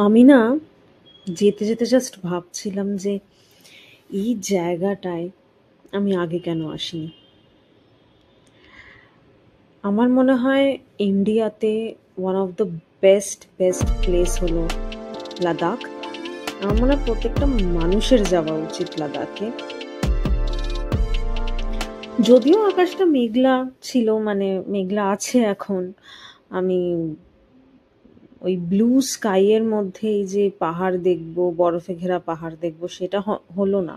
আমি না যেতে যেতে জাস্ট ভাবছিলাম যে এই জায়গাটায় আমি আগে কেন আসিনি। আমার মনে হয় ইন্ডিয়াতে one of the best best place হলো লাদাখ। আমার মনে হয় প্রত্যেকটা মানুষের যাওয়া উচিত লাদাখে। যদিও আকাশটা মেঘলা ছিল, মানে মেঘলা আছে এখন। আমি ওই ব্লু স্কাই এর মধ্যে এই যে পাহাড় দেখবো, বরফে ঘেরা পাহাড় দেখবো, সেটা হলো না।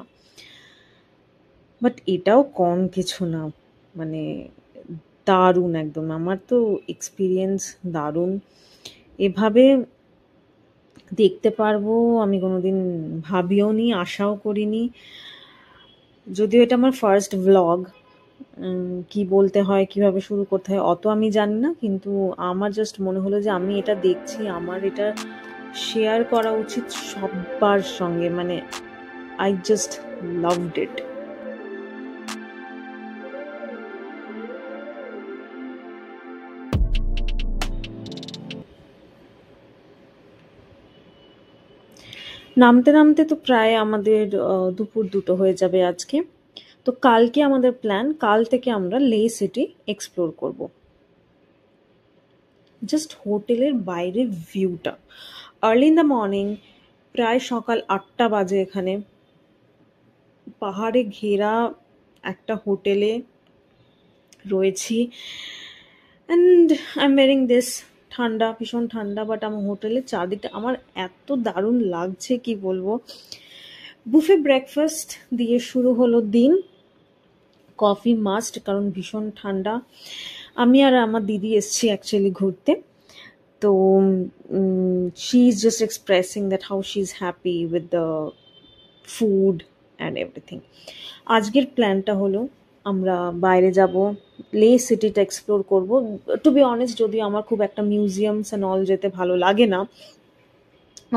বাট এটাও কম কিছু না। মানে দারুণ একদম। আমার তো এক্সপিরিয়েন্স দারুণ। এভাবে দেখতে পারবো আমি কোনোদিন ভাবিও নি, আশাও করিনি। যদিও এটা আমার ফার্স্ট ভ্লগ। কি বলতে হয়, কিভাবে শুরু করতে হয় অত আমি জানি না, কিন্তু আমার জাস্ট মনে হলো যে আমি এটা দেখছি, আমার এটা শেয়ার করা উচিত সবার সঙ্গে। মানে আই জাস্ট লাভড ইট। নামতে নামতে তো প্রায় আমাদের দুপুর 2টো হয়ে যাবে আজকে। তো কালকে আমাদের প্ল্যান, কাল থেকে আমরা লে সিটি এক্সপ্লোর করব। জাস্ট হোটেলের বাইরের ভিউটা, আর্লি ইন দ্য মর্নিং, প্রায় সকাল 8টা বাজে এখানে পাহাড়ে ঘেরা একটা হোটেলে রয়েছি। And I am wiring this. ঠান্ডা, ভীষণ ঠান্ডা, বাট আমার হোটেলের চারদিকটা আমার এত দারুণ লাগছে কি বলবো। বুফে ব্রেকফাস্ট দিয়ে শুরু হলো দিন। কফি মাস্ট, কারণ ভীষণ ঠান্ডা। আমি আর আমার দিদি এসছি অ্যাকচুয়ালি ঘুরতে। তো she is just expressing that how she is happy with the food and everything. আজকের প্ল্যানটা হলো আমরা বাইরে যাব, লে সিটিটা এক্সপ্লোর করব। টু বি অনেস্ট, যদিও আমার খুব একটা মিউজিয়ামস অ্যান্ড অল যেতে ভালো লাগে না,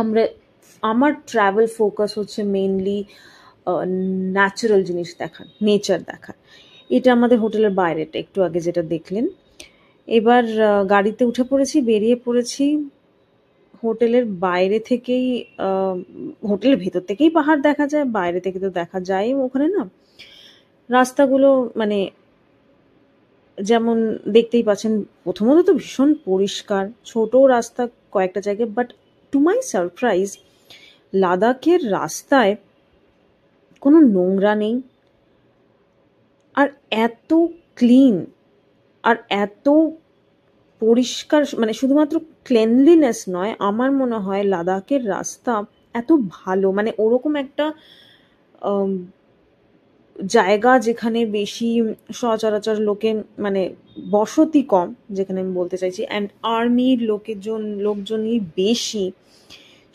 আমরা আমার ট্রাভেল ফোকাস হচ্ছে মেইনলি ন্যাচারাল জিনিস দেখার, নেচার দেখার। এটা আমাদের হোটেলের বাইরেটা, একটু আগে যেটা দেখলেন। এবার গাড়িতে উঠে পড়েছি, বেরিয়ে পড়েছি। হোটেলের বাইরে থেকেই, হোটেলের ভেতর থেকেই পাহাড় দেখা যায়, বাইরে থেকে তো দেখা যায় ওখানে না। রাস্তাগুলো মানে যেমন দেখতেই পাচ্ছেন, প্রথমত তো ভীষণ পরিষ্কার, ছোট রাস্তা কয়েকটা জায়গায়। বাট টু মাই সারপ্রাইজ, লাদাখের রাস্তায় কোনো নোংরা নেই। আর এত ক্লিন, আর এত পরিষ্কার, মানে শুধুমাত্র ক্লেনলিনেস নয়, আমার মনে হয় লাদাখের রাস্তা এত ভালো, মানে ওরকম একটা আম, জায়গা যেখানে বেশি সচরাচর লোকে, মানে বসতি কম, যেখানে আমি বলতে চাইছি, অ্যান্ড আর্মির লোকজনই বেশি,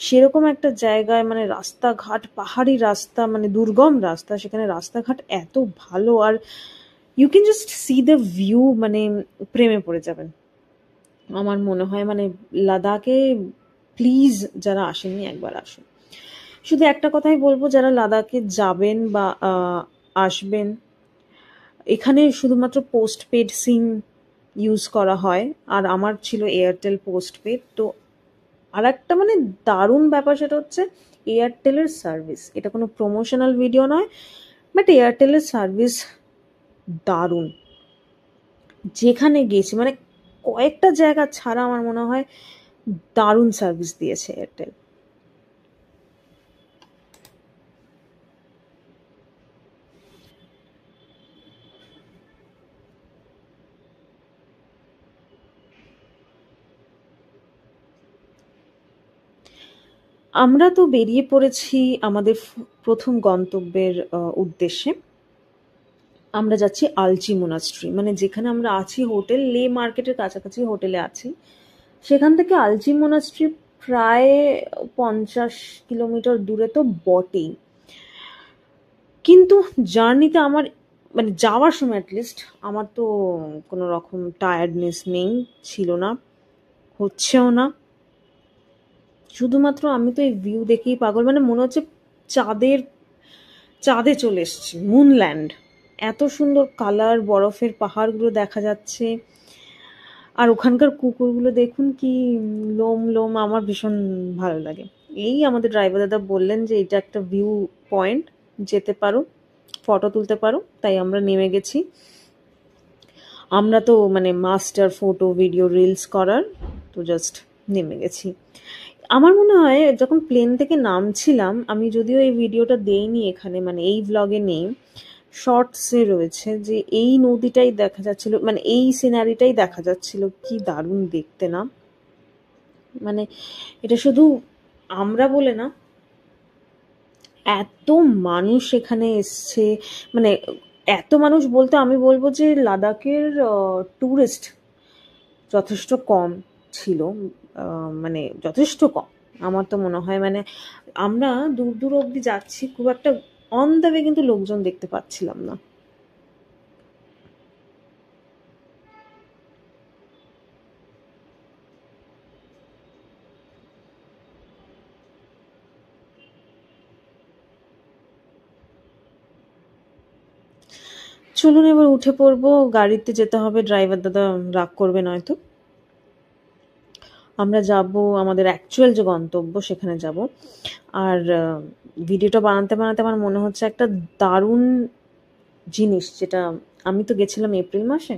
সেরকম একটা জায়গায় মানে রাস্তাঘাট, পাহাড়ি রাস্তা, মানে দুর্গম রাস্তা, সেখানে রাস্তাঘাট এত ভালো। আর you can just see the view, মানে প্রেমে পড়ে যাবেন আমার মনে হয়। মানে লাদাখে প্লিজ যারা আসেননি একবার আসুন। শুধু একটা কথাই বলবো, যারা লাদাখে যাবেন বা আসবেন, এখানে শুধুমাত্র পোস্ট পেড সিম ইউজ করা হয়, আর আমার ছিল এয়ারটেল পোস্ট পেড। তো আর একটা মানে দারুণ ব্যাপার, সেটা হচ্ছে এয়ারটেলের সার্ভিস। এটা কোনো প্রমোশনাল ভিডিও নয়, বাট এয়ারটেলের সার্ভিস দারুণ। যেখানে গেছি মানে কয়েকটা জায়গা ছাড়া আমার মনে হয় দারুণ সার্ভিস দিয়েছে এয়ারটেল। আমরা তো বেরিয়ে পড়েছি আমাদের প্রথম গন্তব্যের উদ্দেশ্যে। আমরা যাচ্ছি আলচি মোনাস্ট্রি, মানে যেখানে আমরা আছি হোটেল, লে মার্কেটের কাছাকাছি হোটেলে আছি। সেখান থেকে আলচি মোনাস্ট্রি প্রায় 50 কিলোমিটার দূরে তো বটেই, কিন্তু জার্নিতে আমার, মানে যাওয়ার সময় অ্যাটলিস্ট আমার তো কোনো রকম টায়ার্ডনেস নেই, ছিল না, হচ্ছেও না। শুধুমাত্র আমি তো এই ভিউ দেখেই পাগল, মানে মনে হচ্ছে চাঁদের চাঁদে চলে এসেছি, মুনল্যান্ড। এত সুন্দর কালার, বরফের পাহাড়গুলো দেখা যাচ্ছে। আর ওখানকার কুকুরগুলো দেখুন কি লোম লোম, আমার ভীষণ ভালো লাগে। এই আমাদের ড্রাইভার দাদা বললেন যে এটা একটা ভিউ পয়েন্ট, যেতে পারো, ফটো তুলতে পারো, তাই আমরা নেমে গেছি। আমরা তো মানে মাস্টার ফটো ভিডিও রিলস করার, তো জাস্ট নেমে গেছি। আমার মনে হয় যখন প্লেন থেকে নামছিলাম, আমি যদিও এই ভিডিওটা দেইনি এখানে, মানে এই ভ্লগে নেই, শর্টসে রয়েছে, যে এই নদীটাই দেখা যাচ্ছিল, মানে এই সিনারিটাই দেখা যাচ্ছিল, কি দারুণ দেখতে না। মানে এটা শুধু আমরা বলে না, এত মানুষ এখানে এসছে, মানে এত মানুষ বলতে আমি বলবো যে লাদাখের ট্যুরিস্ট যথেষ্ট কম ছিল, মানে যথেষ্ট কম। আমার তো মনে হয় মানে আমরা দূর দূর অবধি যাচ্ছি, খুব একটা অন দ্য ওয়ে কিন্তু লোকজন দেখতে পাচ্ছিলাম না। চলুন এবার উঠে পড়বো, গাড়িতে যেতে হবে, ড্রাইভার দাদা রাগ করবে নয়তো। আমরা যাব আমাদের অ্যাকচুয়াল যে গন্তব্য সেখানে যাব। আর ভিডিওটা বানাতে বানাতে আমার মনে হচ্ছে একটা দারুণ জিনিস, যেটা আমি তো গেছিলাম এপ্রিল মাসে,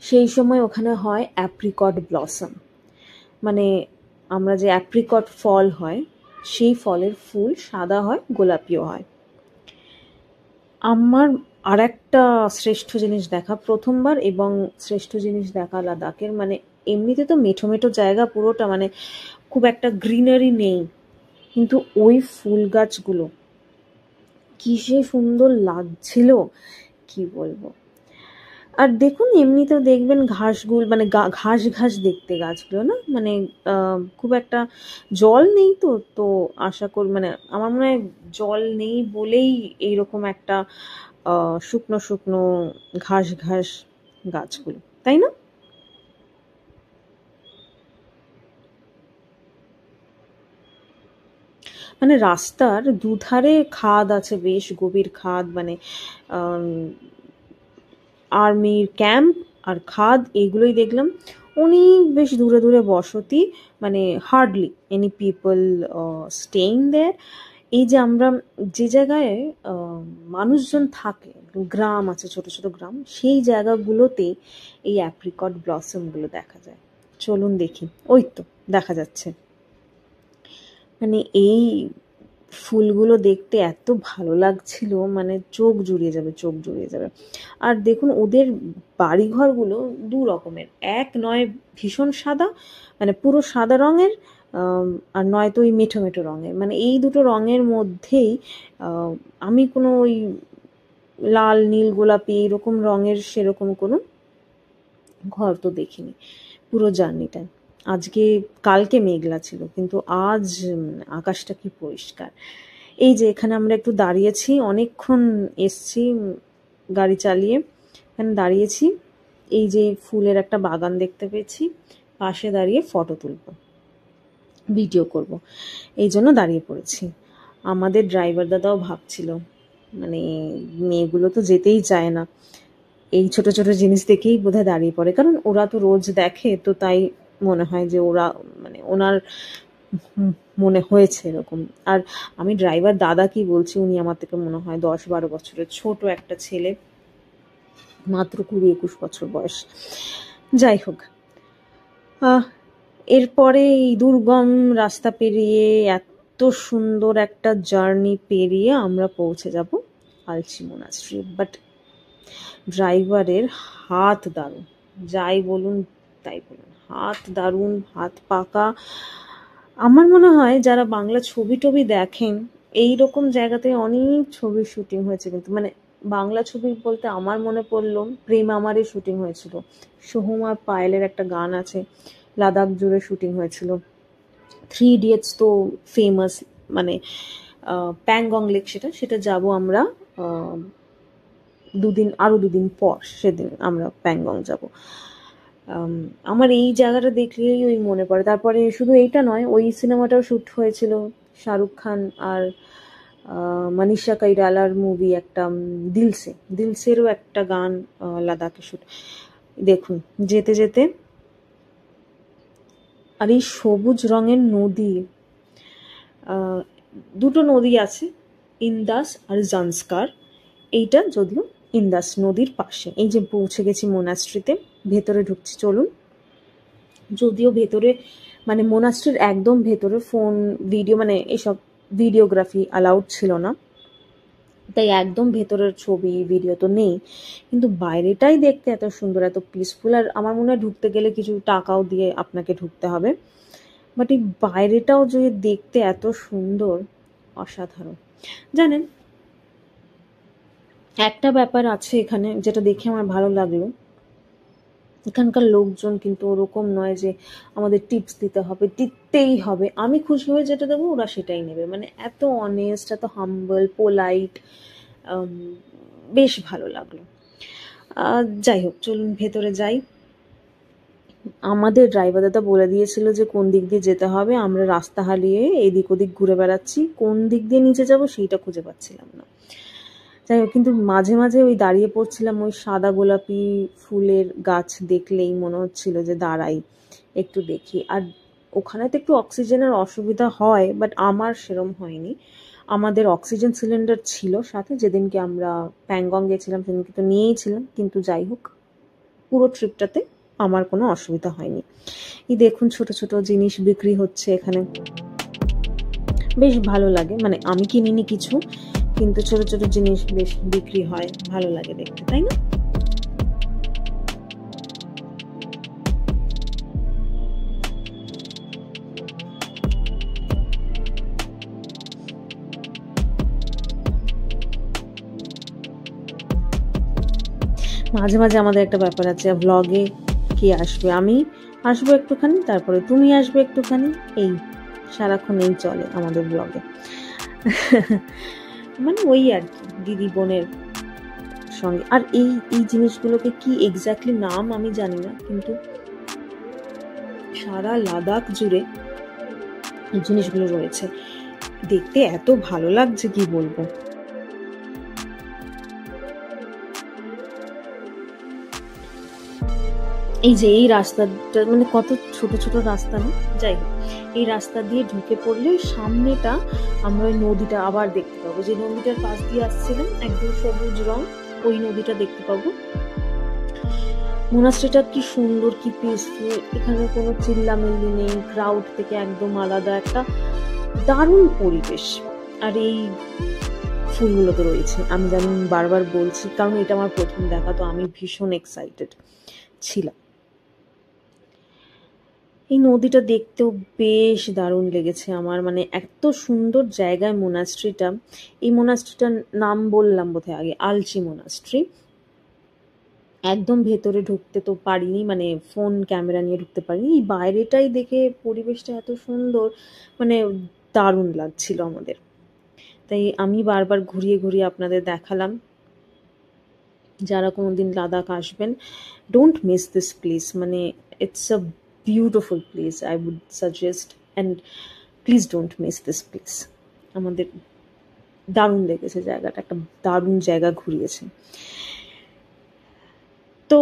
সেই সময় ওখানে হয় অ্যাপ্রিকট ব্লসম, মানে আমরা যে অ্যাপ্রিকট ফল হয়, সেই ফলের ফুল সাদা হয়, গোলাপিও হয়। আমার আর একটা শ্রেষ্ঠ জিনিস দেখা প্রথমবার, এবং শ্রেষ্ঠ জিনিস দেখা লাদাখের, মানে এমনিতে তো মেঠো মেঠো জায়গা পুরোটা, মানে খুব একটা গ্রিনারি নেই, কিন্তু ওই ফুল গাছগুলো কি সে সুন্দর লাগছিল, কি বলবো। আর দেখুন এমনিতেও দেখবেন ঘাসগুলো, মানে ঘাস ঘাস দেখতে গাছগুলো না, মানে খুব একটা জল নেই তো, তো আশা করি, মানে আমার মনে হয় জল নেই বলেই এইরকম একটা শুকনো শুকনো ঘাস ঘাস গাছগুলো, তাই না? মানে রাস্তার দুধারে খাদ আছে, বেশ গভীর খাদ, মানে আর্মির ক্যাম্প আর খাদ, এইগুলোই দেখলাম। অনেক বেশ দূরে দূরে বসতি, মানে হার্ডলি এনি পিপল স্টেইং দেয়ার। এই যে আমরা যে জায়গায় মানুষজন থাকে, গ্রাম আছে, ছোট ছোট গ্রাম, সেই জায়গাগুলোতে এই অ্যাপ্রিকট ব্লসমগুলো দেখা যায়। চলুন দেখি, ওই তো দেখা যাচ্ছে। মানে এই ফুলগুলো দেখতে এত ভালো লাগছিল, মানে চোখ জুড়িয়ে যাবে, চোখ জুড়িয়ে যাবে। আর দেখুন ওদের বাড়িঘরগুলো দু রকমের, এক নয় ভীষণ সাদা, মানে পুরো সাদা রঙের, আর নয়তো ওই মেঠো মেঠো রঙের, মানে এই দুটো রঙের মধ্যেই আমি কোনো ওই লাল নীল গোলাপি এরকম রঙের সেরকম কোনো ঘর তো দেখিনি পুরো জার্নিটায়। আজকে কালকে মেঘলা ছিল, কিন্তু আজ আকাশটা কি পরিষ্কার। এই যে এখানে আমরা একটু দাঁড়িয়েছি, অনেকক্ষণ এসছি গাড়ি চালিয়ে, এখানে দাঁড়িয়েছি, এই যে ফুলের একটা বাগান দেখতে পেয়েছি, পাশে দাঁড়িয়ে ফটো তুলব, ভিডিও করব, এই জন্য দাঁড়িয়ে পড়েছি। আমাদের ড্রাইভার দাদাও ভাবছিল, মানে মেয়েগুলো তো যেতেই চায় না, এই ছোট ছোট জিনিস দেখেই বোধহয় দাঁড়িয়ে পড়ে, কারণ ওরা তো রোজ দেখে, তো তাই মনে হয় যে ওরা, মানে ওনার মনে হয়েছে এরকম। আর আমি ড্রাইভার দাদা কি বলছি, উনি আমার থেকে মনে হয় 10-12 বছরের ছোট একটা ছেলে, মাত্র 20-21 বছর বয়স। যাই হোক, এরপরে এই দুর্গম রাস্তা পেরিয়ে, এত সুন্দর একটা জার্নি পেরিয়ে আমরা পৌঁছে যাব আলচি মোনাস্ট্রি। বাট ড্রাইভারের হাত দারুণ, যাই বলুন তাই বলুন, হাত দারুণ, হাত পাকা। আমার মনে হয় যারা বাংলা ছবি টবি দেখেন, এই রকম জায়গাতে অনেক ছবির শুটিং হয়েছে, কিন্তু মানে বাংলা ছবি বলতে আমার মনে পড়লো প্রেম আমারই শুটিং হয়েছিল, সোহম আর পায়েলের একটা গান আছে, লাদাখ জুড়ে শুটিং হয়েছিল। 3 ইডিয়টস তো ফেমাস, মানে প্যাংগং লেক, সেটা সেটা যাব আমরা আরো 2 দিন পর, সেদিন আমরা প্যাংগং যাব। আমার এই জায়গাটা দেখলেই ওই মনে পড়ে। তারপরে শুধু এইটা নয়, ওই সিনেমাটাও শ্যুট হয়েছিল শাহরুখ খান আর মনীষা কৈরালার মুভি একটা, দিলসেরও একটা গান লাদাখে শ্যুট। দেখুন যেতে যেতে, আর এই সবুজ রঙের নদী, দুটো নদী আছে, ইন্দাস আর জান্সকার। এইটা যদিও ইন্দাস নদীর পাশে। এই যে পৌঁছে গেছি মোনাস্ট্রিতে, ভেতরে ঢুকছি চলুন। যদিও ভেতরে মানে মোনাস্ট্রির একদম ভেতরে ফোন ভিডিও মানে এসব ভিডিওগ্রাফি অ্যালাউড ছিল না, তাই একদম ভেতরের ছবি ভিডিও তো নেই, কিন্তু বাইরেটাই দেখতে এত সুন্দর, এত পিসফুল। আর আমার মনে হয় ঢুকতে গেলে কিছু টাকাও দিয়ে আপনাকে ঢুকতে হবে, বাট এই বাইরেটাও যদি দেখতে এত সুন্দর, অসাধারণ। জানেন একটা ব্যাপার আছে এখানে যেটা দেখে আমার ভালো লাগলো, এখানকার লোকজন কিন্তু ওরকম নয় যে আমাদের টিপস দিতে হবে, দিতেই হবে, আমি খুশি হয়ে যেটা দেবো ওরা সেটাই নেবে, মানে এত অনেস্ট, এত হাম্বল, পোলাইট, বেশ ভালো লাগলো। যাই হোক চলুন ভেতরে যাই। আমাদের ড্রাইভার দাদা বলে দিয়েছিল যে কোন দিক দিয়ে যেতে হবে, আমরা রাস্তা হারিয়ে এদিক ওদিক ঘুরে বেড়াচ্ছি, কোন দিক দিয়ে নিচে যাব সেইটা খুঁজে পাচ্ছিলাম না। যাই হোক, কিন্তু মাঝে মাঝে ওই দাঁড়িয়ে পড়ছিলাম, ওই সাদা গোলাপি ফুলের গাছ দেখলেই মনে হচ্ছিল যে দাঁড়াই একটু দেখি। আর ওখানে তো একটু অক্সিজেনের অসুবিধা হয়, বাট আমার সেরম হয়নি। আমাদের অক্সিজেন সিলিন্ডার ছিল সাথে, যেদিনকে আমরা প্যাংগং গেছিলাম সেদিনকে তো নিয়েই ছিলাম, কিন্তু যাই হোক পুরো ট্রিপটাতে আমার কোনো অসুবিধা হয়নি। এই দেখুন ছোট ছোট জিনিস বিক্রি হচ্ছে এখানে, বেশ ভালো লাগে। মানে আমি কিনিনি কিছু, কিন্তু ছোট ছোট জিনিস বেশ বিক্রি হয়, ভালো লাগে দেখতে, তাই না? মাঝে মাঝে আমাদের একটা ব্যাপার আছে, ব্লগে কে আসবে, আমি আসবো একটুখানি, তারপরে তুমি আসবে একটুখানি, এই সারাক্ষণ এই চলে আমাদের ব্লগে। মানে ওই আর কি, দিদি বোনের সঙ্গে। আর এই এই জিনিসগুলোকে কি এক্স্যাক্টলি নাম আমি জানি না, কিন্তু সারা লাদাখ জুড়ে এই জিনিসগুলো রয়েছে, দেখতে এত ভালো লাগছে কি বলবো। এই যে এই রাস্তাটা মানে কত ছোট ছোট রাস্তা না, যাই হোক এই রাস্তা দিয়ে ঢুকে পড়লে সামনেটা আমরা ওই নদীটা আবার দেখতে পাবো, যে নদীটার পাশ দিয়ে আসছিলাম একদম সবুজ রং, ওই নদীটা দেখতে পাবো। মোনাস্ট্রিটা কি সুন্দর, কি পিসফুল, এখানে কোনো চিল্লামিল্লি নেই, ক্রাউড থেকে একদম আলাদা একটা দারুণ পরিবেশ। আর এই ফুলগুলো তো রয়েছে, আমি যেমন বারবার বলছি, কারণ এটা আমার প্রথম দেখা, তো আমি ভীষণ এক্সাইটেড ছিলাম। এই নদীটা দেখতেও বেশ দারুণ লেগেছে আমার, মানে এত সুন্দর জায়গায় মোনাস্ট্রিটা। এই মোনাস্ট্রিটার নাম বললাম বোধহয় আগে, আলচি মোনাস্ট্রি। একদম ভেতরে ঢুকতে তো পারিনি, মানে ফোন ক্যামেরা নিয়ে ঢুকতে পারিনি, এই বাইরেটাই দেখে পরিবেশটা এত সুন্দর, মানে দারুণ লাগছিল আমাদের। তাই আমি বারবার ঘুরিয়ে ঘুরিয়ে আপনাদের দেখালাম। যারা কোনোদিন লাদাখ আসবেন, ডোন্ট মিস দিস প্লেস, মানে it's a beautiful place, I would suggest, and please don't miss this place. আমাদের দারুণ লেগেছে জায়গাটা, একটা দারুণ জায়গা ঘুরিয়েছে। তো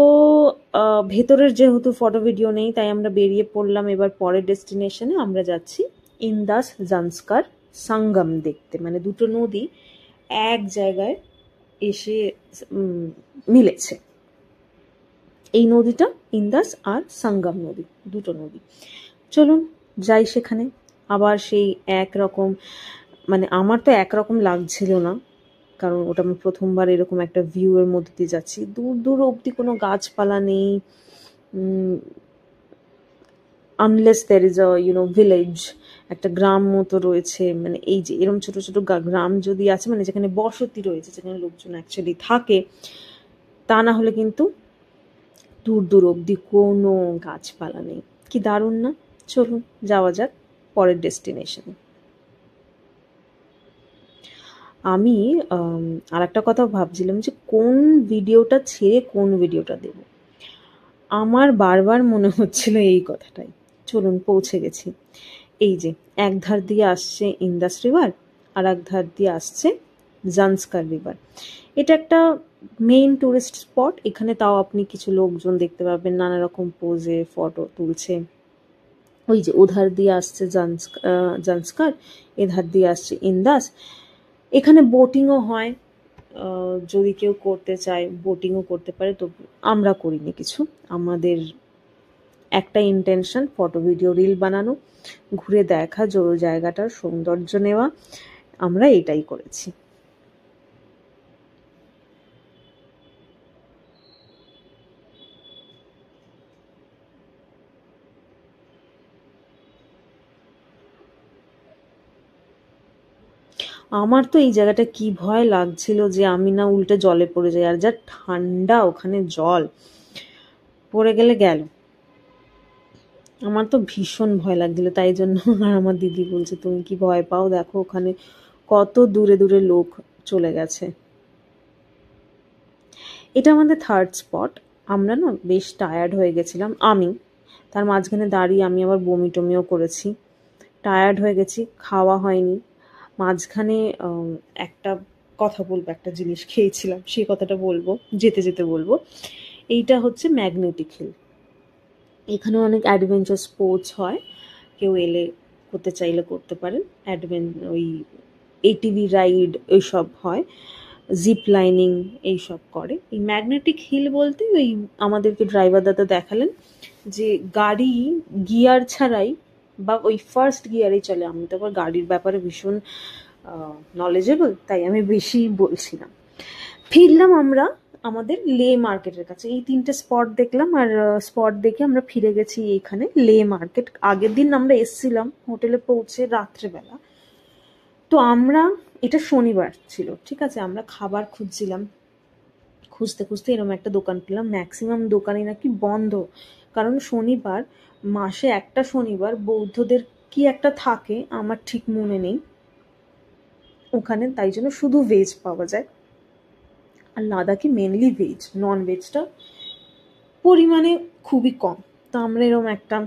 ভেতরের যেহেতু ফটো ভিডিও নেই, তাই আমরা বেরিয়ে পড়লাম এবার পরের ডেস্টিনেশনে। আমরা যাচ্ছি ইন্দাস জান্সকার সঙ্গম দেখতে, মানে দুটো নদী এক জায়গায় এসে মিলেছে। এই নদীটা ইন্দাস আর সঙ্গম নদী, দুটো নদী। চলুন যাই সেখানে। আবার সেই একরকম, মানে আমার তো একরকম লাগছিল না, কারণ ওটা আমি প্রথমবার এরকম একটা ভিউ এর মধ্যে দিয়ে যাচ্ছি। দূর দূর অবধি কোনো গাছপালা নেই, unless there is a village, একটা গ্রাম মতো রয়েছে, মানে এই যে এরকম ছোট ছোট গ্রাম যদি আছে, মানে যেখানে বসতি রয়েছে, যেখানে লোকজন অ্যাকচুয়ালি থাকে, তা না হলে কিন্তু দূর দূর অবধি কোনো গাছপালা নেই। কি দারুণ না? চলুন যাওয়া যাক পরের ডেস্টিনেশনে। আমি আর একটা কথা ভাবছিলাম যে কোন ভিডিওটা ছেড়ে কোন ভিডিওটা দেব। আমার বারবার মনে হচ্ছিল এই কথাটাই। চলুন পৌঁছে গেছি। এই যে এক ধার দিয়ে আসছে ইন্দাস রিভার, আর এক ধার দিয়ে আসছে জান্সকার রিভার। এটা একটা মেইন টুরিস্ট স্পট। এখানে তাও আপনি কিছু লোকজন দেখতে পাবেন নানা রকম পোজে ফটো তুলছে। ওই যে ওধার দিয়ে আসছে জান্সকার, এধার দিয়ে আসছে ইন্দাস। এখানে বোটিংও হয়, যদি কেউ করতে চায় বোটিংও করতে পারে। তো আমরা করিনি কিছু, আমাদের একটা ইন্টেনশন ফটো ভিডিও রিল বানানো, ঘুরে দেখা, জায়গাটার সৌন্দর্য নেওয়া, আমরা এটাই করেছি। আমার তো এই জায়গাটা কি ভয় লাগছিল যে আমি না উল্টে জলে পড়ে যাই, আর যা ঠান্ডা ওখানে জল, পড়ে গেলে গেল। আমার তো ভীষণ ভয় লাগছিল, তাই জন্য আর আমার দিদি বলছে তুমি কি ভয় পাও, দেখো ওখানে কত দূরে দূরে লোক চলে গেছে। এটা আমাদের থার্ড স্পট। আমরা না বেশ টায়ার্ড হয়ে গেছিলাম, আমি তার মাঝখানে দাঁড়িয়ে আমি আবার বমি টমিও করেছি, টায়ার্ড হয়ে গেছি, খাওয়া হয়নি। মাঝখানে একটা কথা বলবো, একটা জিনিস খেয়েছিলাম, সেই কথাটা বলবো, যেতে যেতে বলবো। এইটা হচ্ছে ম্যাগনেটিক হিল। এখানে অনেক অ্যাডভেঞ্চার স্পোর্টস হয়, কেউ এলে করতে চাইলে করতে পারেন। ওই এটিভি রাইড এইসব হয়, জিপ লাইনিং এইসব করে। এই ম্যাগনেটিক হিল বলতে ওই আমাদেরকে ড্রাইভার দাদা দেখালেন যে গাড়ি গিয়ার ছাড়াই বা ওই ফার্স্ট গিয়ারেই চলে। আমি তো আবার গাড়ির ব্যাপারে ভীষণ নলেজেবল, তাই আমি বেশি বলছিলাম। ফিরলাম আমরা আমাদের লে মার্কেটের কাছে, এই তিনটে স্পট দেখলাম, আর স্পট দেখে আমরা ফিরে গেছি এইখানে লে মার্কেট। আগের দিন আমরা এসছিলাম হোটেলে পৌঁছে রাত্রেবেলা। তো আমরা, এটা শনিবার ছিল, ঠিক আছে, আমরা খাবার খুঁজছিলাম, খুঁজতে খুঁজতে এরকম একটা দোকান পেলাম। ম্যাক্সিমাম দোকানই নাকি বন্ধ, কারণ শনিবার, মাসে একটা শনিবার বৌদ্ধদের কি একটা থাকে আমার ঠিক মনে নেই ওখানে, তাই জন্য শুধু ভেজ পাওয়া যায়। আর লাদাখে মেনলি ভেজ, নন ভেজটা পরিমাণে খুবই কম। তো আমরা এরকম একটা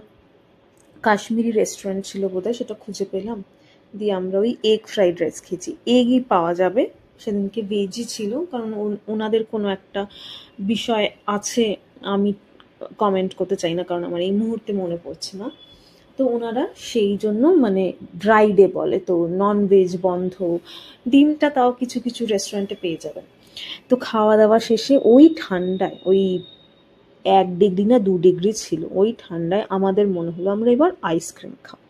কাশ্মীরি রেস্টুরেন্ট ছিল বোধহয়, সেটা খুঁজে পেলাম, দিয়ে আমরা ওই এগ ফ্রাইড রাইস খেয়েছি। এগই পাওয়া যাবে, সেদিনকে ভেজই ছিল, কারণ ওনাদের কোনো একটা বিষয় আছে, আমি কমেন্ট করতে চাই না কারণ আমার এই মুহূর্তে মনে পড়ছে না। তো ওনারা সেই জন্য মানে ড্রাই ডে বলে, তো নন ভেজ বন্ধ। ডিমটা তাও কিছু কিছু রেস্টুরেন্টে পেয়ে যাবেন। তো খাওয়া দাওয়া শেষে ওই ঠান্ডায়, ওই 1 ডিগ্রি না 2 ডিগ্রি ছিল, ওই ঠান্ডায় আমাদের মনে হলো আমরা এবার আইসক্রিম খাবো।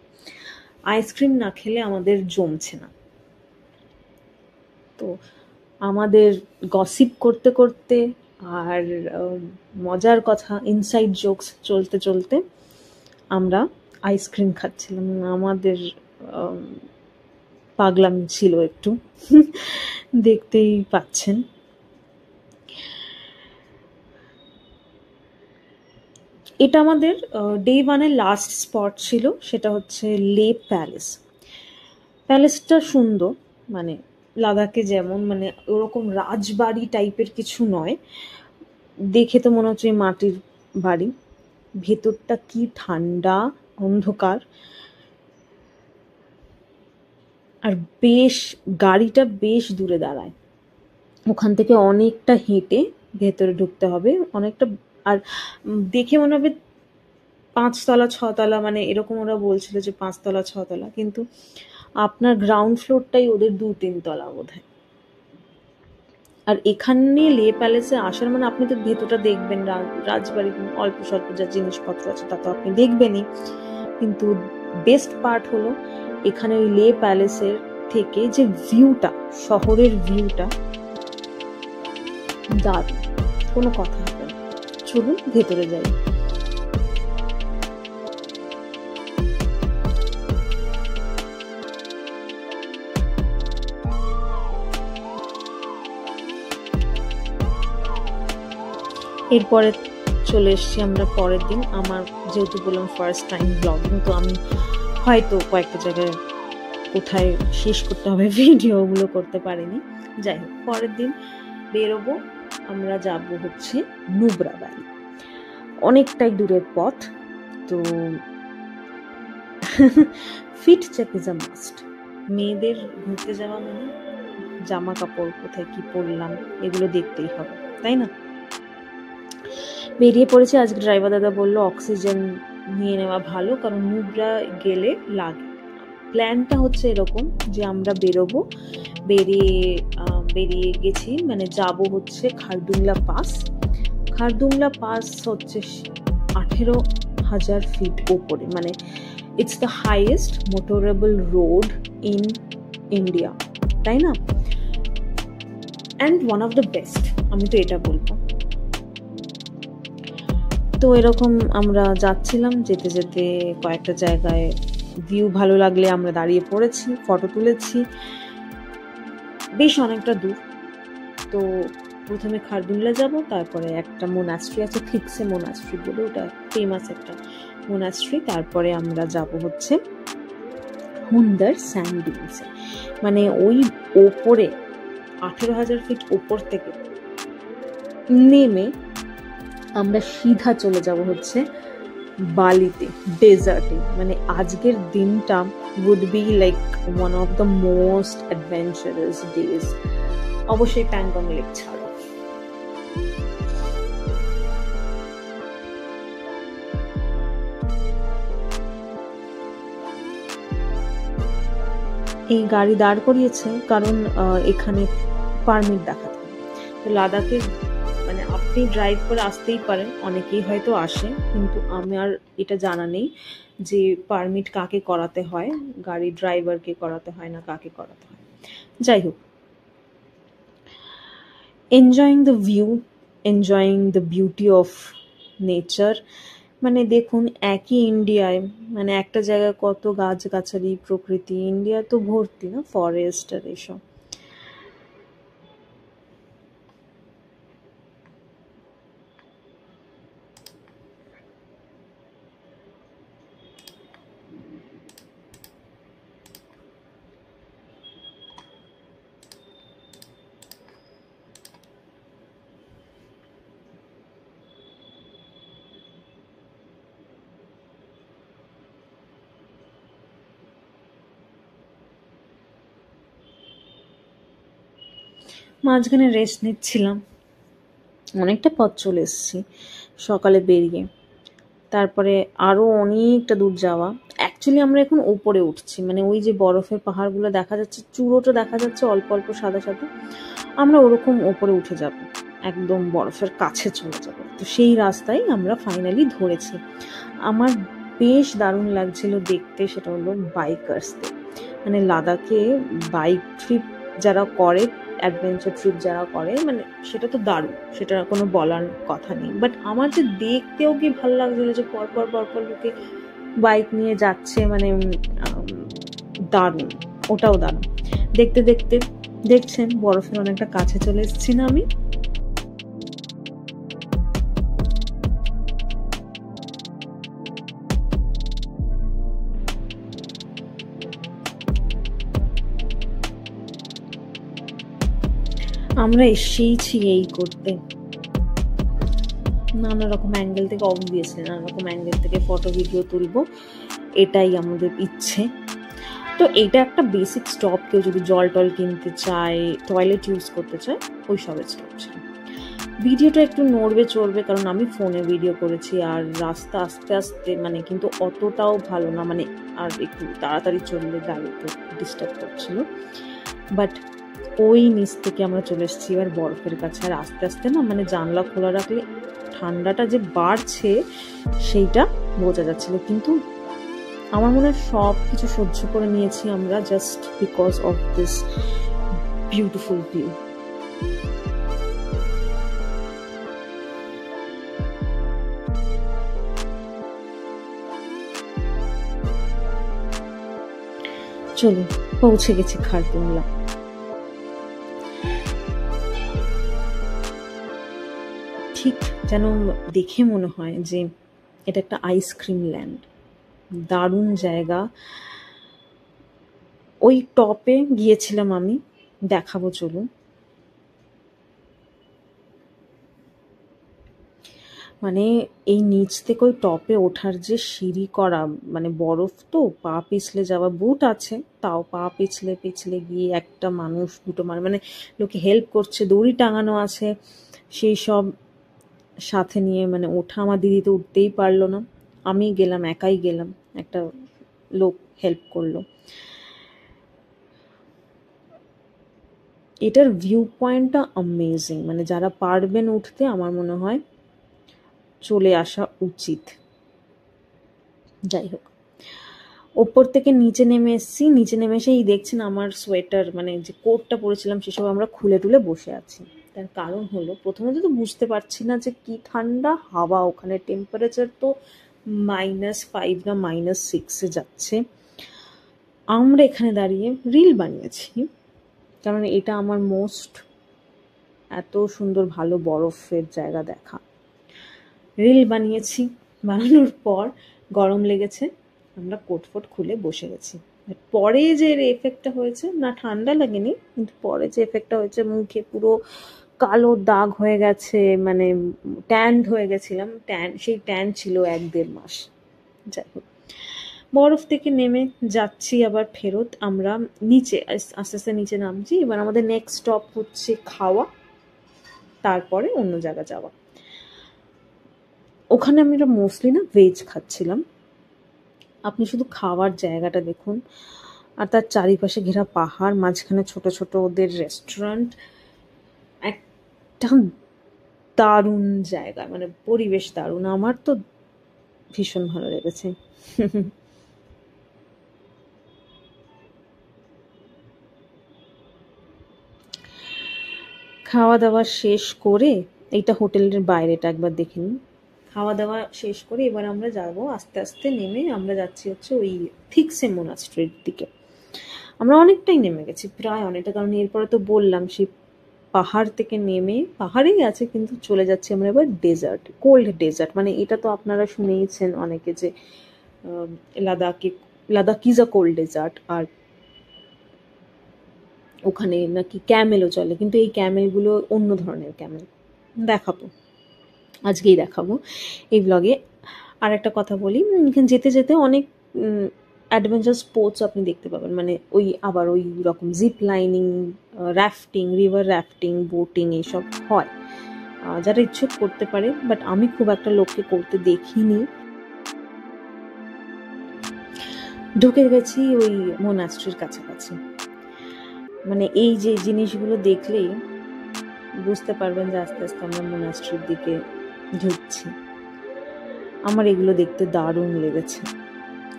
আইসক্রিম না খেলে আমাদের জমছে না। তো আমাদের গসিপ করতে করতে আর মজার কথা, ইনসাইড জোকস চলতে চলতে আমরা আইসক্রিম খাচ্ছিলাম। আমাদের পাগলামি ছিল একটু, দেখতেই পাচ্ছেন। এটা আমাদের ডে 1-এর লাস্ট স্পট ছিল, সেটা হচ্ছে লে প্যালেস। প্যালেসটা সুন্দর, মানে লাদাখে যেমন মানে ওরকম রাজবাড়ি টাইপের কিছু নয়, দেখে তো মনে হচ্ছে মাটির বাড়ি। ভেতরটা কি ঠান্ডা, অন্ধকার, আর বেশ গাড়িটা বেশ দূরে দাঁড়ায়, ওখান থেকে অনেকটা হেঁটে ভেতরে ঢুকতে হবে, অনেকটা। আর দেখে মনে হবে 5 তলা 6 তলা, মানে এরকম ওরা বলছিল যে 5 তলা 6 তলা, কিন্তু আপনার গ্রাউন্ড ফ্লোরটাই ওদের 2-3 তলা বোধহয়। আর এখানে লে প্যালেসে আসার মানে আপনি তো ভেতরটা দেখবেন, রাজবাড়ির অল্প স্বল্প যা জিনিসপত্র আছে তা তো আপনি দেখবেনই, কিন্তু বেস্ট পার্ট হলো এখানে ওই লে প্যালেসের থেকে যে ভিউটা, শহরের ভিউটা দারুণ, কোনো কথা হবে না। চলুন ভেতরে যাই। এরপরে চলে এসেছি আমরা পরের দিন। আমার যেহেতু বললাম ফার্স্ট টাইম ব্লগিং, তো আমি হয়তো কয়েকটা জায়গায় কোথায় শেষ করতে হবে ভিডিওগুলো করতে পারিনি। যাই হোক, পরের দিন বেরোবো, আমরা যাব হচ্ছে নুব্রা ভ্যালি, অনেকটাই দূরের পথ। তো fit check is a must. মেয়েদের ঘুরতে যাওয়া মানে জামা কাপড় কোথায় কি পরলাম এগুলো দেখতেই হবে, তাই না? বেরিয়ে পড়েছি। আজকে ড্রাইভার দাদা বললো অক্সিজেন নিয়ে নেওয়া ভালো, কারণ নুব্রা গেলে লাগে। প্ল্যানটা হচ্ছে এরকম যে আমরা বেরোবো, বেরিয়ে গেছি, মানে যাব হচ্ছে খারদুংলা পাস। খারদুংলা পাস হচ্ছে 18,000 ফিট ওপরে, মানে it's the highest motorable road in India, তাই না? And one of the best, আমি তো এটা বলবো। তো এরকম আমরা যাচ্ছিলাম, যেতে যেতে কয়েকটা জায়গায় ভিউ ভালো লাগলে আমরা দাঁড়িয়ে পড়েছি, ফটো তুলেছি। বেশ অনেকটা দূর। তো প্রথমে খারদুংলা যাব, তারপরে একটা মোনাস্ট্রি আছে, থিকসে মোনাস্ট্রি বলে, ওটা ফেমাস একটা মোনাস্ট্রি। তারপরে আমরা যাব হচ্ছে হুন্দার স্যান্ড ডিউন্সে, মানে ওই ওপরে 18,000 ফিট ওপর থেকে নেমে আমরা সিধা চলে যাব হচ্ছে বালিতে, ডেজার্টে। মানে আজকের দিনটা would be like one of the most adventurous days, অবশ্যই প্যাংগং লেক ছাড়া। এই গাড়ি দাঁড় করিয়েছে কারণ এখানে পারমিট দেখাতে হয়। তো লাদাখে মানে আপনি ড্রাইভ করে আসতেই পারেন, অনেকেই হয়তো আসে, কিন্তু আমার এটা জানা নেই যে পারমিট কাকে করাতে হয়, গাড়ি ড্রাইভারকে করাতে হয় না কাকে করাতে হয়। যাই হোক, enjoying the view, enjoying the beauty of nature. মানে দেখুন, একই ইন্ডিয়ায় মানে একটা জায়গায় কত গাছগাছালি, প্রকৃতি। ইন্ডিয়া তো ভর্তি না ফরেস্ট আর এসব। মাঝখানে রেস্ট নিচ্ছিলাম, অনেকটা পথ চলে এসেছি সকালে বেরিয়ে। তারপরে আরও অনেকটা দূর যাওয়া। অ্যাকচুয়ালি আমরা এখন ওপরে উঠছি, মানে ওই যে বরফের পাহাড়গুলো দেখা যাচ্ছে, চূড়োটা দেখা যাচ্ছে অল্প অল্প সাদা সাদা, আমরা ওরকম ওপরে উঠে যাব, একদম বরফের কাছে চলে যাব। তো সেই রাস্তায় আমরা ফাইনালি ধরেছি। আমার বেশ দারুণ লাগছিল দেখতে, সেটা হলো বাইকার্সদের, মানে লাদাখে বাইক ট্রিপ যারা করে, অ্যাডভেঞ্চার ট্রিপ যারা করে, মানে সেটা তো দারুণ, সেটা কোনো বলার কথা নেই। বাট আমার যে দেখতেও কি ভালো লাগছিল, যে পরপর পরপর লোকে বাইক নিয়ে যাচ্ছে, মানে দারুণ, ওটাও দারুণ। দেখতে দেখতে দেখছেন বরফের অনেকটা কাছে চলে এসেছি না আমি। আমরা এসেইছি এই করতে, নানা রকম অ্যাঙ্গেল থেকে, অবভিয়াসলি নানা রকম অ্যাঙ্গেল থেকে ফটো ভিডিও তুলবো, এটাই আমাদের ইচ্ছে। তো এটা একটা বেসিক স্টপ, কেউ যদি জল টল কিনতে চায়, টয়লেট ইউজ করতে চায়, ওই সবের স্টপ ছিল। ভিডিওটা একটু নড়বে চড়বে, কারণ আমি ফোনে ভিডিও করেছি, আর রাস্তা আস্তে আস্তে মানে কিন্তু অতটাও ভালো না, মানে আর একটু তাড়াতাড়ি চললে গাড়ি তো ডিস্টার্ব করছিল। বাট ওই নিচ থেকে আমরা চলে এসেছি এবার বরফের কাছে, আর আস্তে আস্তে না মানে জানলা খোলা রাখলে ঠান্ডাটা যে বাড়ছে সেইটা বোঝা যাচ্ছিল। কিন্তু আমার মনে হয় সব কিছু সহ্য করে নিয়েছি আমরা, just because of this beautiful view. চলো, পৌঁছে গেছি খারদুংলা। ঠিক যেন দেখে মনে হয় যে এটা একটা আইসক্রিম ল্যান্ড, দারুণ জায়গা। ওই টপে গিয়েছিলাম আমি, দেখাবো চলুন। মানে এই নিচ থেকে ওই টপে ওঠার যে সিঁড়ি করা, মানে বরফ তো, পা পিছলে যাওয়া, বুট আছে তাও পা পিছলে পিছলে গিয়ে একটা মানুষ দুটো মানে লোকে হেল্প করছে, দড়ি টাঙানো আছে, সেই সব সাথে নিয়ে মানে ওঠা। আমার দিদি তো উঠতেই পারলো না, আমি গেলাম, একাই গেলাম, একটা লোক হেল্প করলো। এটার ভিউ পয়েন্টটা অ্যামেজিং, মানে যারা পারবেন উঠতে আমার মনে হয় চলে আসা উচিত। যাই হোক, ওপর থেকে নিচে নেমে এসেছি, নিচে নেমে এসেই দেখছেন আমার সোয়েটার, মানে যে কোটটা পরেছিলাম সেসব আমরা খুলে টুলে বসে আছি। তার কারণ হলো, প্রথমে তো বুঝতে পারছি না যে কি ঠান্ডা হাওয়া, ওখানে টেম্পারেচার তো -5 না -6-এ যাচ্ছে। আমরা এখানে দাঁড়িয়ে রিল বানিয়েছি, কারণ এটা আমার মোস্ট এত সুন্দর ভালো বরফের জায়গা দেখা। রিল বানিয়েছি, বানানোর পর গরম লেগেছে, আমরা কোট ফোট খুলে বসে গেছি। পরে যে এর এফেক্টটা হয়েছে, না ঠান্ডা লাগেনি, কিন্তু পরে যে এফেক্টটা হয়েছে, মুখে পুরো কালো দাগ হয়ে গেছে, মানে ট্যান্ড হয়ে গেছিলাম, সেই ট্যান ছিল 1-1.5 মাস। যাই হোক, বরফ থেকে নেমে যাচ্ছি আবার ফেরত, আমরা নিচে আস্তে আস্তে নিচে নামছি। এবার আমাদের নেক্সট স্টপ হচ্ছে খাওয়া, তারপরে অন্য জায়গা যাওয়া। ওখানে আমরা মোস্টলি না ভেজ খাচ্ছিলাম। আপনি শুধু খাওয়ার জায়গাটা দেখুন, আর তার চারিপাশে ঘেরা পাহাড়, মাঝখানে ছোট ছোট ওদের রেস্টুরেন্ট, একটা দারুণ জায়গা, মানে পরিবেশ দারুণ, আমার তো ভীষণ ভালো লেগেছে। খাওয়া দাওয়া শেষ করে, এইটা হোটেলের বাইরেটা একবার দেখে নিন। খাওয়া দাওয়া শেষ করে এবার আমরা যাব আস্তে আস্তে নেমে, আমরা যাচ্ছি হচ্ছে ওই থিকসে মোনাস্ট্রির দিকে। আমরা অনেকটাই নেমে গেছি, প্রায় অনেকটা, কারণ এরপরে তো বললাম সেই পাহাড় থেকে নেমে, পাহাড়েই আছে কিন্তু চলে যাচ্ছি আমরা এবার ডেজার্ট, কোল্ড ডেজার্ট। মানে এটা তো আপনারা শুনেইছেন অনেকে যে Ladakh is a cold desert, আর ওখানে নাকি ক্যামেলও চলে, কিন্তু এই ক্যামেলগুলো অন্য ধরনের ক্যামেল, দেখাবো, আজকেই দেখাবো এই ব্লগে। আর একটা কথা বলি, এখানে যেতে যেতে অনেক অ্যাডভেঞ্চার স্পোর্টস আপনি দেখতে পাবেন, মানে ওই আবার ওই রকম zip lining, rafting, river rafting, boating এইসব হয়, যারা ইচ্ছুক করতে পারে, বাট আমি খুব একটা লোককে করতে দেখিনি। ঢুকে গেছি ওই মোনাস্ট্রির কাছাকাছি, মানে এই যে জিনিসগুলো দেখলেই বুঝতে পারবেন যে আস্তে আস্তে আমরা মোনাস্ট্রির দিকে ঢুকছি। আমার এগুলো দেখতে দারুণ লেগেছে।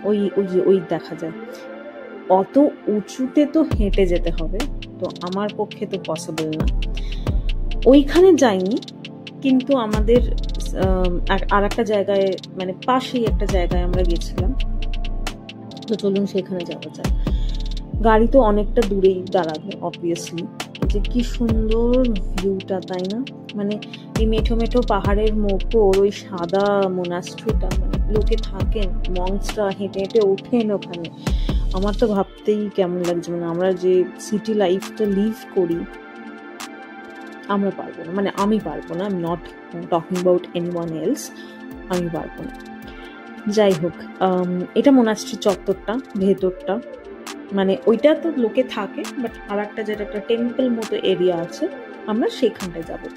ওই ওই যে ওই দেখা যায়, অত উঁচুতে তো হেঁটে যেতে হবে, তো আমার পক্ষে তো পসিবল না। ওইখানে যাইনি, কিন্তু আমাদের আর একটা জায়গায়, মানে পাশেই একটা জায়গায় আমরা গেছিলাম, তো চলুন সেখানে যাওয়া যায়। গাড়ি তো অনেকটা দূরেই দাঁড়াবে অবভিয়াসলি। এই যে কি সুন্দর ভিউটা, তাই না? মানে এই মেঠো মেঠো পাহাড়ের মোপর ওই সাদা মোনাস্ট্রিটা, মানে লোকে থাকেন, মংসরা হেঁটে হেঁটে ওঠেন ওখানে। আমার তো ভাবতেই কেমন লাগছে, মানে আমরা যে সিটি লাইফটা লিভ করি, আমরা পারবো না, মানে আমি পারবো না, I am not talking about anyone else, আমি পারবো না। যাই হোক, এটা মোনাস্ট্রি চত্বরটা, ভেতরটা, মানে ওইটা তো লোকে থাকে, বাট আর একটা যেটা একটা টেম্পল মতো এরিয়া আছে, আমরা সেখানটায় যাবো।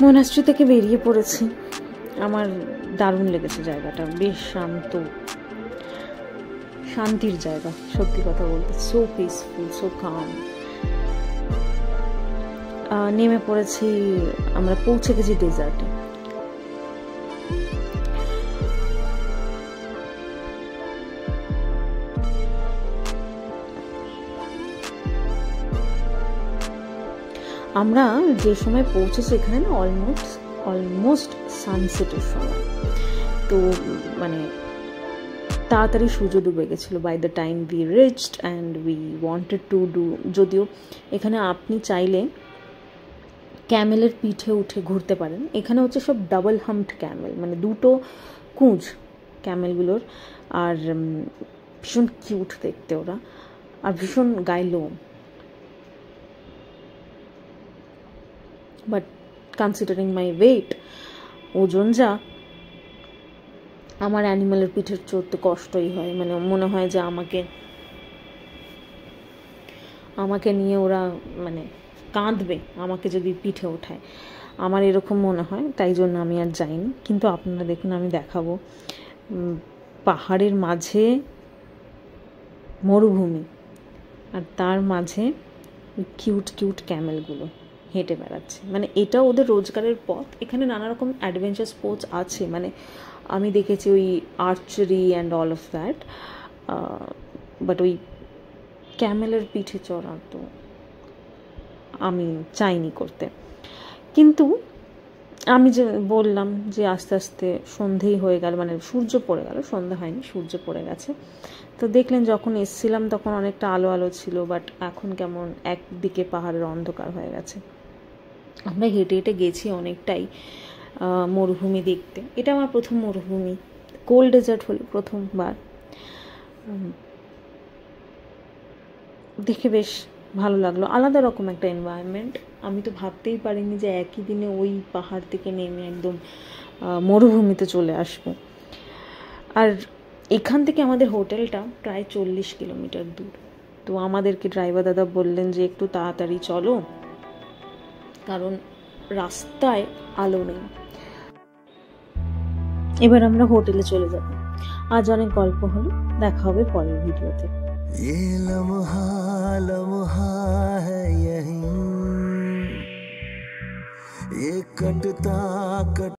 মনাস্ট্রি থেকে বেরিয়ে পড়েছি। আমার দারুণ লেগেছে জায়গাটা, বেশ শান্ত, শান্তির জায়গা সত্যি কথা বলতে। So peaceful, so calm. নেমে পড়েছি, আমরা পৌঁছে গেছি ডেজার্টে। আমরা যে সময় পৌঁছেছি এখানে না অলমোস্ট সানসেটের সময়, তো মানে তাড়াতাড়ি সূর্য ডুবে গেছিলো by the time we reached and we wanted to do. যদিও এখানে আপনি চাইলে ক্যামেলের পিঠে উঠে ঘুরতে পারেন। এখানে হচ্ছে সব ডাবল হাম্পড ক্যামেল, মানে দুটো কুঁজ ক্যামেলগুলোর, আর ভীষণ কিউট দেখতে ওরা, আর ভীষণ গায়ে লোম। বাট কনসিডারিং মাই ওয়েট, ওজন যা, আমার অ্যানিমালের পিঠের চড়তে কষ্টই হয়, মানে মনে হয় যে আমাকে নিয়ে ওরা মানে কাঁদবে আমাকে যদি পিঠে ওঠায়, আমার এরকম মনে হয়। তাই জন্য আমি আর যাইনি। কিন্তু আপনারা দেখুন, আমি দেখাবো, পাহাড়ের মাঝে মরুভূমি, আর তার মাঝে কিউট কিউট ক্যামেলগুলো হেঁটে বেড়াচ্ছে। মানে এটা ওদের রোজগারের পথ। এখানে নানা রকম অ্যাডভেঞ্চার স্পোর্টস আছে, মানে আমি দেখেছি ওই archery and all of that, but ওই ক্যামেলের পিঠে চড়া তো আমি চাইনি করতে। কিন্তু আমি যে বললাম যে আস্তে আস্তে সন্ধেই হয়ে গেল, মানে সূর্য পড়ে গেল, সন্ধ্যা হয়নি, সূর্য পড়ে গেছে। তো দেখলেন যখন এসছিলাম তখন অনেকটা আলো আলো ছিল, বাট এখন কেমন একদিকে পাহাড়ের অন্ধকার হয়ে গেছে। আমরা হেঁটে হেঁটে গেছি অনেকটাই মরুভূমি দেখতে। এটা আমার প্রথম মরুভূমি, কোল্ড ডেজার্ট হলো প্রথমবার। দেখে বেশ ভালো লাগলো, আলাদা রকম একটা এনভায়রনমেন্ট। আমি তো ভাবতেই পারিনি যে একই দিনে ওই পাহাড় থেকে নেমে একদম মরুভূমিতে চলে আসবো। আর এখান থেকে আমাদের হোটেলটা প্রায় 40 কিলোমিটার দূর। তো আমাদেরকে ড্রাইভার দাদা বললেন যে একটু তাড়াতাড়ি চলো, কারণ রাস্তায় আলো নেই। এবার আমরা হোটেলে চলে যাব। আজ অনেক গল্প হলো, দেখা হবে পরের ভিডিওতে। ये लम्हा लम्हा है यहीं, ये कटता